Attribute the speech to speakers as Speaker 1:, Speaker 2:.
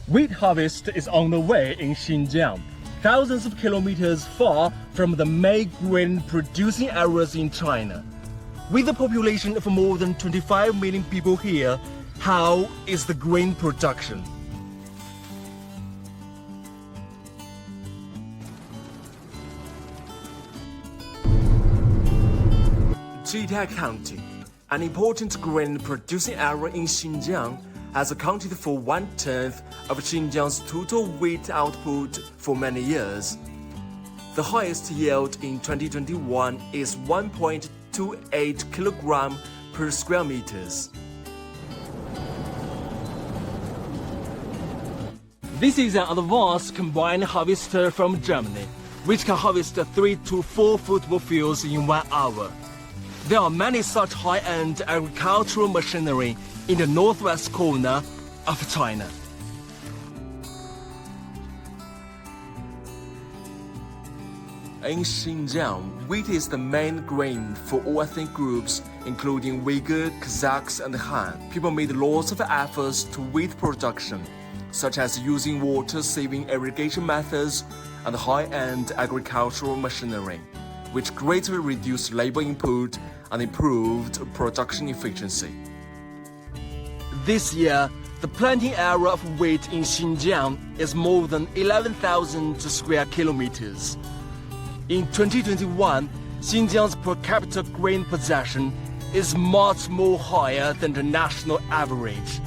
Speaker 1: Wheat harvest is on the way in Xinjiang, thousands of kilometers far from the main grain-producing areas in China. With a population of more than 25 million people here, how is the grain production? Jidide County, an important grain-producing area in Xinjiang, has accounted for 1/10 of Xinjiang's total wheat output for many years. The highest yield in 2021 is 1.28 kg per square meters. This is an advanced combined harvester from Germany, which can harvest 3 to 4 football fields in 1 hour. There are many such high-end agricultural machinery in the northwest corner of China. In Xinjiang, wheat is the main grain for all ethnic groups, including Uyghur, Kazakhs, and Han. People made lots of efforts to wheat production, such as using water-saving irrigation methods and high-end agricultural machinery, which greatly reduced labor input and improved production efficiency. This year, the planting area of wheat in Xinjiang is more than 11,000 square kilometers. In 2021, Xinjiang's per capita grain possession is much more higher than the national average.